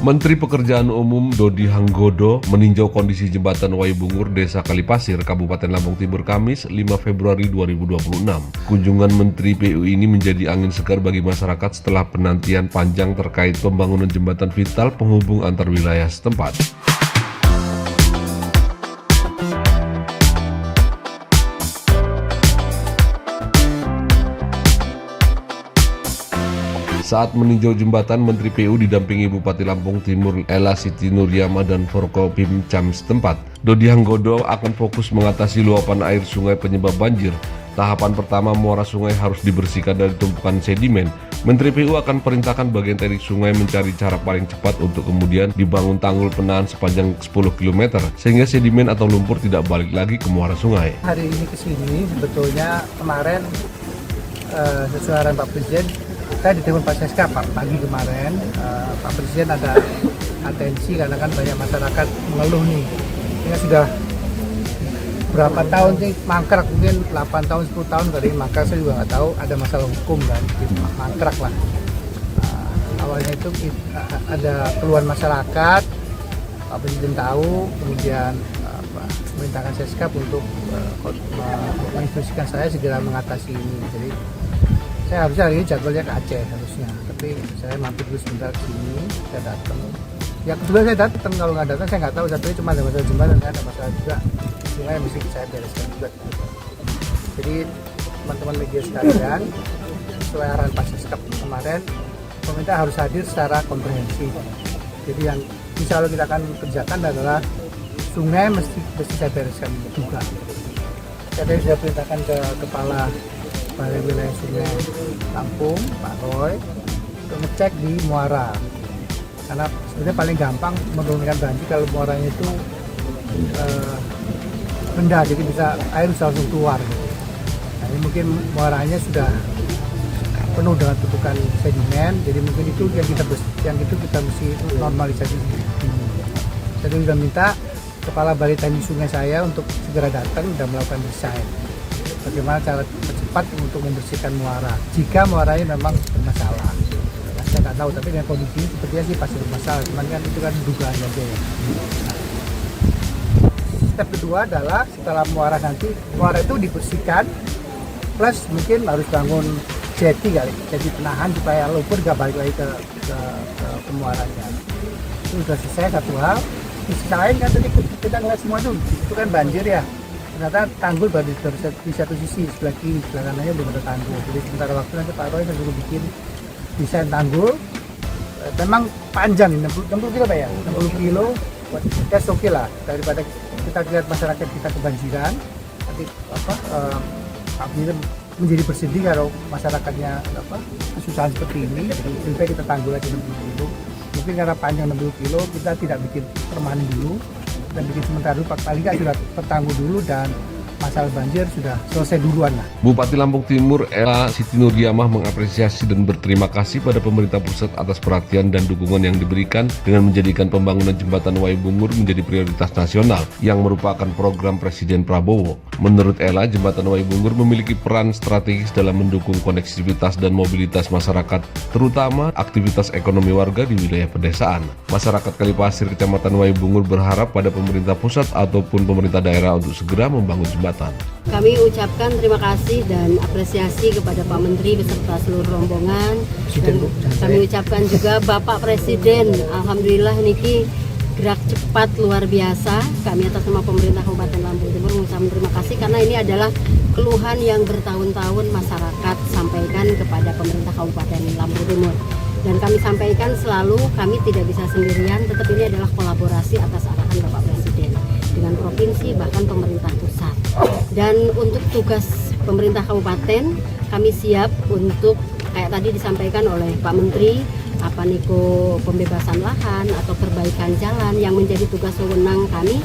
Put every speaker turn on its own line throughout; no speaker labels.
Menteri Pekerjaan Umum Dodi Hanggodo meninjau kondisi jembatan Waibungur, Desa Kalipasir, Kabupaten Lampung Timur, Kamis 5 Februari 2026. Kunjungan Menteri PU ini menjadi angin segar bagi masyarakat setelah penantian panjang terkait pembangunan jembatan vital penghubung antar wilayah setempat. Saat meninjau jembatan, Menteri PU didampingi Bupati Lampung Timur Ella Siti Nuryamah dan Forkopimcam setempat. Dodi Hanggodo akan fokus mengatasi luapan air sungai penyebab banjir. Tahapan pertama, muara sungai harus dibersihkan dari tumpukan sedimen. Menteri PU akan perintahkan bagian teknik sungai mencari cara paling cepat untuk kemudian dibangun tanggul penahan sepanjang 10 km sehingga sedimen atau lumpur tidak balik lagi ke muara sungai.
Hari ini kesini sebetulnya kemarin sesuai arahan Pak Presiden, saya ditelepon Pak Seska pagi kemarin. Pak Presiden ada atensi karena kan banyak masyarakat mengeluh nih. Ini sudah berapa tahun sih mangkrak, mungkin 8 tahun 10 tahun kali mangkrak, saya juga nggak tahu, ada masalah hukum kan, mangkrak lah. Awalnya itu ada keluhan masyarakat, Pak Presiden tahu, kemudian memerintahkan Seska untuk menginstruksikan saya segera mengatasi ini. Jadi saya harusnya hari ini jadwalnya ke Aceh harusnya, tapi saya mampir dulu sebentar ke sini, saya datang. Ya kebetulan saya datang, kalau nggak datang saya nggak tahu, satunya cuma ada masalah jembatan, ada masalah juga sungai mesti saya bereskan juga. Jadi teman-teman media sekalian, sesuai arahan Pak Seska kemarin, pemerintah harus hadir secara komprehensif. Jadi yang insya Allah kita akan kerjakan adalah sungai mesti saya bereskan juga. Saya tadi sudah perintahkan ke Kepala Balai Wilayah Sungai Lampung, Pak Roy, untuk ngecek di muara. Karena sebenarnya paling gampang menurunkan banjir kalau muaranya itu rendah, jadi air bisa langsung keluar. Nah, ini mungkin muaranya sudah penuh dengan tumpukan sedimen, jadi mungkin itu yang kita mesti normalisasi. Saya sudah minta Kepala Balai Teknik Sungai saya untuk segera datang dan melakukan desain bagaimana cara cepat untuk membersihkan muara jika muaranya memang bermasalah. Nah, saya nggak tahu, tapi dengan kondisi ini sepertinya sih pasti bermasalah, cuman kan itu kan dugaan aja ya. Step kedua adalah setelah muara itu dibersihkan, plus mungkin harus bangun jeti kali, jeti penahan supaya lumpur nggak balik lagi ke muaranya. Itu sudah selesai satu hal. Di sisi lain kan tadi kita ngeliat semua itu kan banjir ya. Ternyata tanggul baru di satu sisi, sebelah kiri, sebelah kanannya belum ada tanggul. Jadi sementara waktu nanti Pak Roy saya suruh bikin desain tanggul. Memang panjang, 60 kilo Pak ya, 60 kilo. Ya oke lah, daripada kita lihat masyarakat kita kebanjiran, nanti Pak Presiden menjadi bersedih kalau masyarakatnya kesusahan seperti ini. Jadi lebih baik kita tanggul aja 60 kilo. Mungkin karena panjang 60 kilo, kita tidak bikin permanen dulu dan bikin sementara dulu, paling nggak sudah tertangguh dulu dan masalah banjir sudah selesai duluan lah.
Bupati Lampung Timur Ella Siti Nuryamah mengapresiasi dan berterima kasih pada pemerintah pusat atas perhatian dan dukungan yang diberikan dengan menjadikan pembangunan jembatan Waibungur menjadi prioritas nasional yang merupakan program Presiden Prabowo. Menurut Ella, jembatan Waibungur memiliki peran strategis dalam mendukung koneksivitas dan mobilitas masyarakat, terutama aktivitas ekonomi warga di wilayah pedesaan. Masyarakat Kalipasir, Kecamatan Waibungur berharap pada pemerintah pusat ataupun pemerintah daerah untuk segera membangun jembatan.
Kami ucapkan terima kasih dan apresiasi kepada Pak Menteri beserta seluruh rombongan. Dan kami ucapkan juga Bapak Presiden, alhamdulillah niki gerak cepat luar biasa. Kami atas nama pemerintah Kabupaten Lampung Timur mengucapkan terima kasih karena ini adalah keluhan yang bertahun-tahun masyarakat sampaikan kepada pemerintah Kabupaten Lampung Timur. Dan kami sampaikan selalu kami tidak bisa sendirian, tetap ini adalah kolaborasi atas arahan Bapak Presiden dengan provinsi bahkan pemerintah pusat. Dan untuk tugas pemerintah kabupaten, kami siap untuk kayak tadi disampaikan oleh Pak Menteri, pembebasan lahan atau perbaikan jalan yang menjadi tugas wewenang kami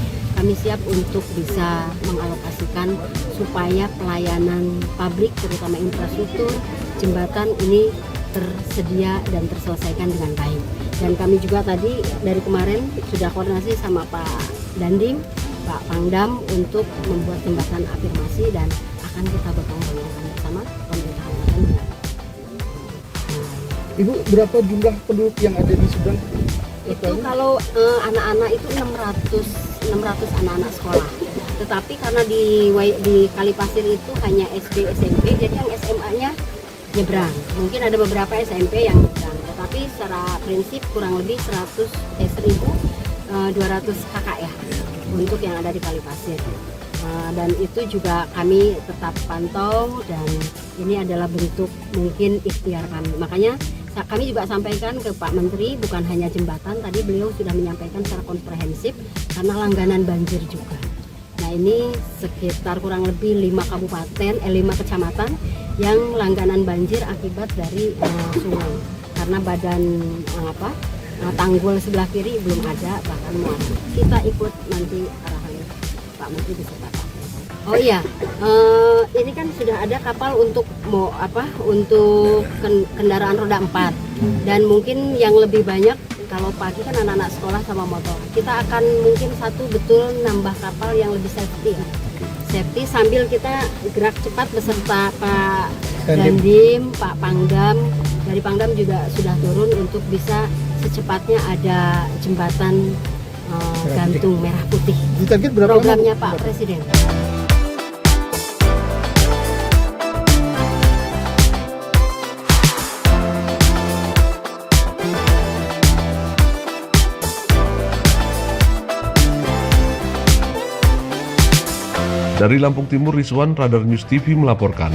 siap untuk bisa mengalokasikan supaya pelayanan publik terutama infrastruktur jembatan ini tersedia dan terselesaikan dengan baik. Dan kami juga tadi dari kemarin sudah koordinasi sama Pak Dandim, Pak Pangdam untuk membuat jembatan afirmasi dan akan kita bertanggung jawab bersama pemerintah kabupaten.
Ibu, berapa jumlah penduduk yang ada di Subang
Itu kalau anak-anak itu 600 anak-anak sekolah. Tetapi karena di Kalipasir itu hanya SD SMP, jadi yang SMA-nya nyebrang. Mungkin ada beberapa SMP yang nyebrang, tetapi secara prinsip kurang lebih 1.200 kakak ya untuk yang ada di Kalipasir. Dan itu juga kami tetap pantau, dan ini adalah bentuk mungkin ikhtiar kami. Makanya kami juga sampaikan ke Pak Menteri, bukan hanya jembatan, tadi beliau sudah menyampaikan secara komprehensif karena langganan banjir juga. Nah, ini sekitar kurang lebih 5 kecamatan yang langganan banjir akibat dari sungai. Karena badan tanggul sebelah kiri belum ada, bahkan muatan. Kita ikut nanti arahan Pak Menteri beserta Pak. Oh iya, ini kan sudah ada kapal untuk untuk kendaraan roda 4, dan mungkin yang lebih banyak kalau pagi kan anak-anak sekolah sama motor. Kita akan mungkin nambah kapal yang lebih safety ya. Safety sambil kita gerak cepat beserta Pak Dandim, Pak Pangdam. Dari Pangdam juga sudah turun untuk bisa secepatnya ada jembatan gantung merah putih.
Ditarget berapa
Programnya Pak Presiden.
Dari Lampung Timur, Rizwan, Radar News TV melaporkan.